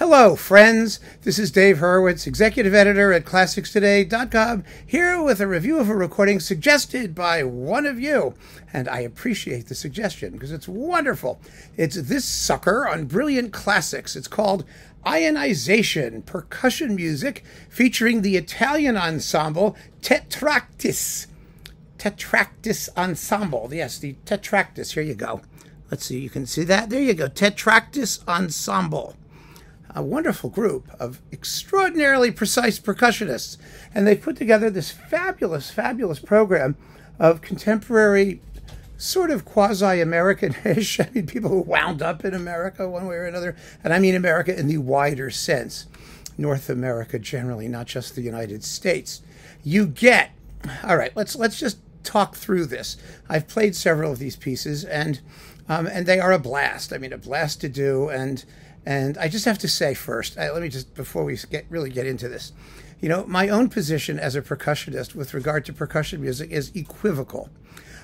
Hello, friends. This is Dave Hurwitz, executive editor at ClassicStoday.com, here with a review of a recording suggested by one of you. And I appreciate the suggestion because it's wonderful. It's this sucker on Brilliant Classics. It's called Ionisation, percussion music featuring the Italian ensemble Tetraktis. Tetraktis Ensemble. Yes, the Tetraktis. Here you go. Let's see, you can see that. There you go. Tetraktis Ensemble. A wonderful group of extraordinarily precise percussionists. And they've put together this fabulous, fabulous program of contemporary, sort of quasi-American-ish, I mean, people who wound up in America one way or another. And I mean America in the wider sense. North America generally, not just the United States. You get, all right, let's just talk through this. I've played several of these pieces, and they are a blast. I mean, a blast to do, and I just have to say first, let me just, before we really get into this, you know, my own position as a percussionist with regard to percussion music is equivocal.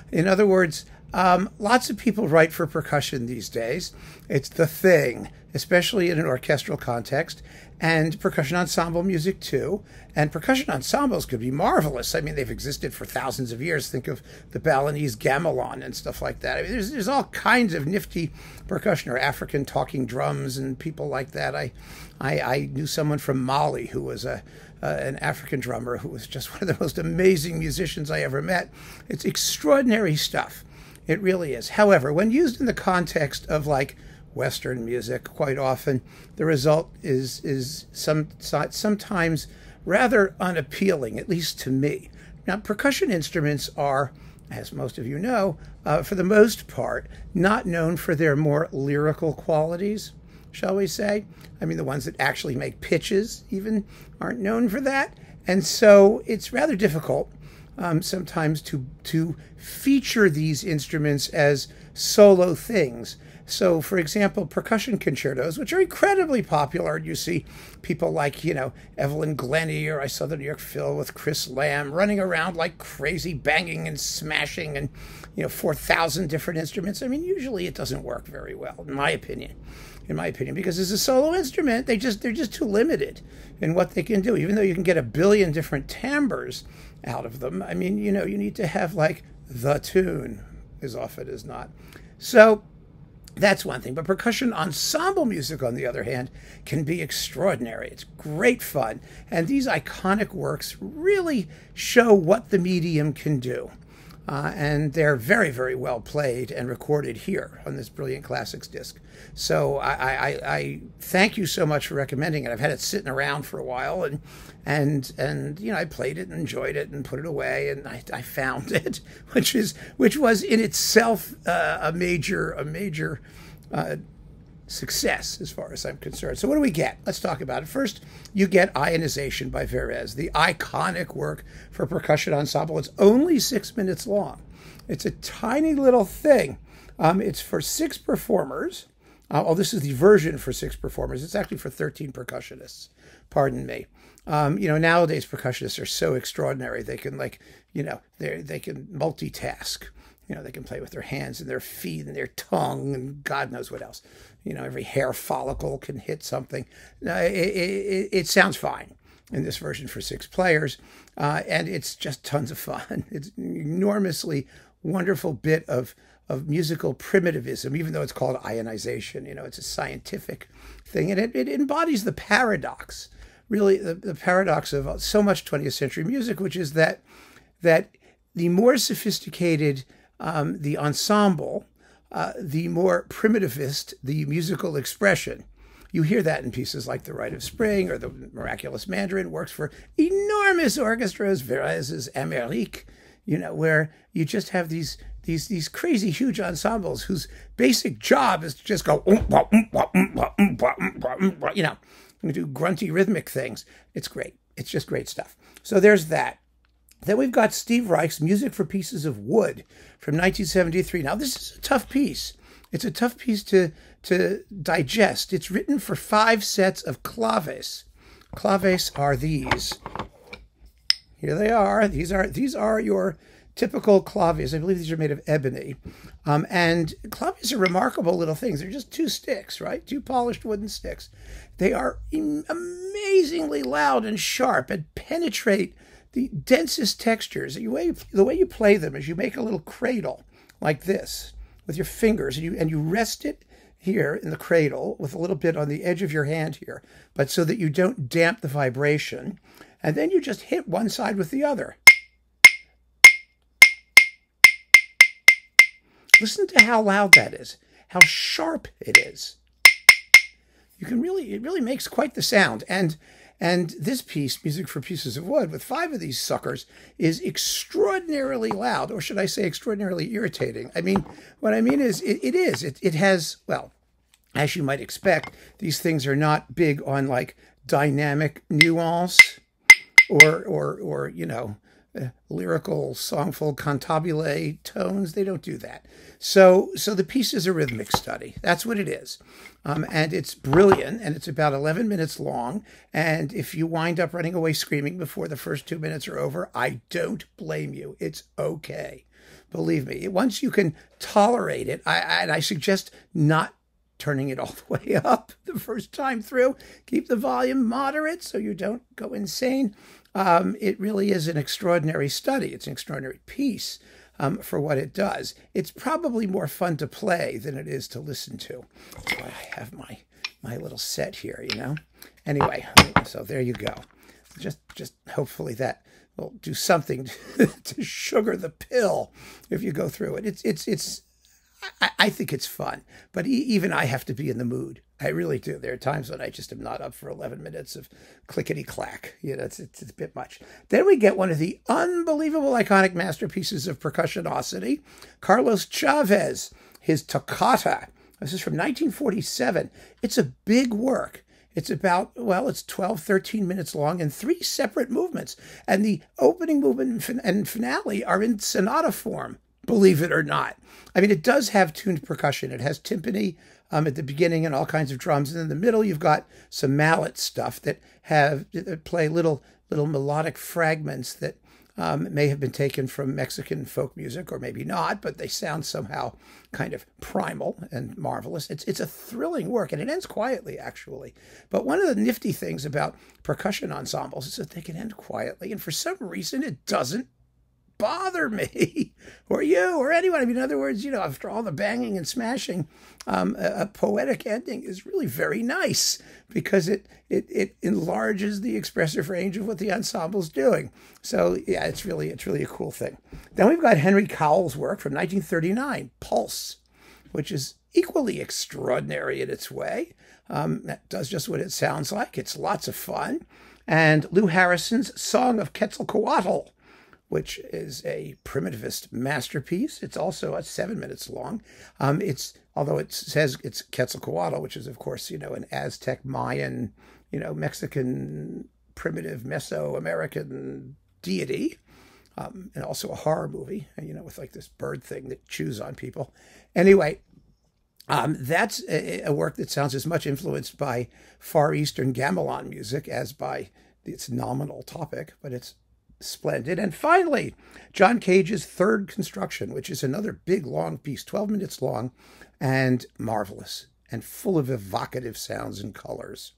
In other words, lots of people write for percussion these days. It's the thing, especially in an orchestral context, and percussion ensemble music too. And percussion ensembles could be marvelous. I mean, they've existed for thousands of years. Think of the Balinese gamelan and stuff like that. I mean, there's all kinds of nifty percussion, or African talking drums and people like that. I knew someone from Mali who was an African drummer who was just one of the most amazing musicians I ever met. It's extraordinary stuff. It really is. However, when used in the context of like Western music, quite often the result is sometimes rather unappealing, at least to me. Now, percussion instruments are, as most of you know, for the most part, not known for their more lyrical qualities, shall we say. I mean, the ones that actually make pitches even aren't known for that. And so it's rather difficult sometimes to feature these instruments as solo things. So, for example, percussion concertos, which are incredibly popular, and you see people like, you know, Evelyn Glennie, or I saw the New York Phil with Chris Lamb running around like crazy, banging and smashing, and, you know, 4,000 different instruments. I mean, usually it doesn't work very well, in my opinion. Because as a solo instrument, they're just too limited in what they can do. Even though you can get a billion different timbres out of them, I mean, you know, you need to have like the tune as often as not. So that's one thing. But percussion ensemble music, on the other hand, can be extraordinary. It's great fun. And these iconic works really show what the medium can do. And they're very, very well played and recorded here on this Brilliant Classics disc. So I thank you so much for recommending it. I've had it sitting around for a while, and you know, I played it and enjoyed it and put it away, and I found it, which was in itself a major success as far as I'm concerned. So what do we get? Let's talk about it. First, you get Ionisation by Varèse, the iconic work for percussion ensemble. It's only 6 minutes long. It's a tiny little thing. It's for 6 performers. This is the version for 6 performers. It's actually for 13 percussionists. Pardon me. You know, nowadays percussionists are so extraordinary. They can, like, you know, they can multitask. You know, they can play with their hands and their feet and their tongue and God knows what else. You know, every hair follicle can hit something. It sounds fine in this version for 6 players, and it's just tons of fun. It's an enormously wonderful bit of musical primitivism, even though it's called ionization. You know, it's a scientific thing, and it embodies the paradox, really the paradox of so much 20th century music, which is that the more sophisticated the ensemble, the more primitivist the musical expression. You hear that in pieces like The Rite of Spring or The Miraculous Mandarin, works for enormous orchestras, Varèse's Amérique, you know, where you just have these crazy huge ensembles whose basic job is to just go, you know, and do grunty rhythmic things. It's great. It's just great stuff. So there's that. Then we've got Steve Reich's Music for Pieces of Wood from 1973. Now, this is a tough piece. It's a tough piece to digest. It's written for 5 sets of claves. Claves are these. Here they are. These are your typical claves. I believe these are made of ebony. And claves are remarkable little things. They're just two sticks, right? Two polished wooden sticks. They are amazingly loud and sharp and penetrate the densest textures. The way you play them is you make a little cradle like this with your fingers, and you rest it here in the cradle with a little bit on the edge of your hand here, but so that you don't damp the vibration. And then you just hit one side with the other. Listen to how loud that is, how sharp it is. It really makes quite the sound. And this piece, Music for Pieces of Wood, with 5 of these suckers, is extraordinarily loud, or should I say extraordinarily irritating. I mean, what I mean is, it has, well, as you might expect, these things are not big on like dynamic nuance or you know, lyrical, songful cantabile tones. They don't do that. So the piece is a rhythmic study. That's what it is. And it's brilliant, and it's about 11 minutes long. And if you wind up running away screaming before the first 2 minutes are over, I don't blame you. It's okay. Believe me, once you can tolerate it, I suggest not turning it all the way up the first time through. Keep the volume moderate so you don't go insane. It really is an extraordinary study. It's an extraordinary piece for what it does. It's probably more fun to play than it is to listen to. So I have my little set here, you know. Anyway, so there you go. Just hopefully that will do something to sugar the pill if you go through it. I think it's fun, but even I have to be in the mood. I really do. There are times when I just am not up for 11 minutes of clickety-clack. You know, it's a bit much. Then we get one of the unbelievable iconic masterpieces of percussionosity, Carlos Chavez, his Toccata. This is from 1947. It's a big work. It's about, well, it's 12, 13 minutes long in 3 separate movements. And the opening movement and finale are in sonata form, believe it or not. I mean, it does have tuned percussion. It has timpani at the beginning and all kinds of drums. And in the middle, you've got some mallet stuff that play little melodic fragments that may have been taken from Mexican folk music, or maybe not, but they sound somehow kind of primal and marvelous. It's a thrilling work, and it ends quietly, actually. But one of the nifty things about percussion ensembles is that they can end quietly, and for some reason, it doesn't bother me or you or anyone. I mean, in other words, you know, after all the banging and smashing, a poetic ending is really very nice because it enlarges the expressive range of what the ensemble's doing. So yeah, it's really a cool thing. Then we've got Henry Cowell's work from 1939, Pulse, which is equally extraordinary in its way. That does just what it sounds like. It's lots of fun. And Lou Harrison's Song of Quetzalcoatl, which is a primitivist masterpiece. It's also 7 minutes long. Although it says it's Quetzalcoatl, which is, of course, you know, an Aztec, Mayan, you know, Mexican, primitive, Mesoamerican deity, and also a horror movie, you know, with like this bird thing that chews on people. Anyway, that's a work that sounds as much influenced by Far Eastern gamelan music as by its nominal topic, but it's splendid. And finally, John Cage's Third Construction, which is another big, long piece, 12 minutes long, and marvelous, and full of evocative sounds and colors.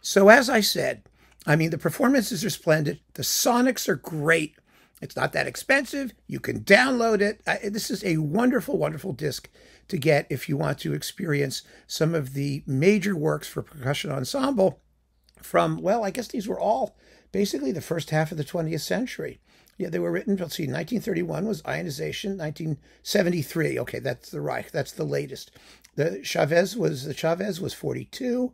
So as I said, I mean, the performances are splendid. The sonics are great. It's not that expensive. You can download it. This is a wonderful, wonderful disc to get if you want to experience some of the major works for percussion ensemble from, well, I guess these were all basically the first half of the 20th century. Yeah, they were written, let's see, 1931 was Ionisation, 1973, okay, that's the Reich, that's the latest. The Chavez was 42,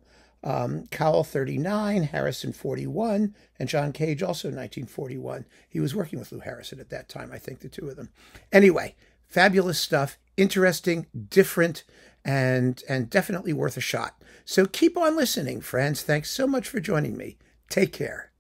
Cowell 39, Harrison 41, and John Cage also 1941. He was working with Lou Harrison at that time, I think, the two of them. Anyway, fabulous stuff, interesting, different, and definitely worth a shot. So keep on listening, friends. Thanks so much for joining me. Take care.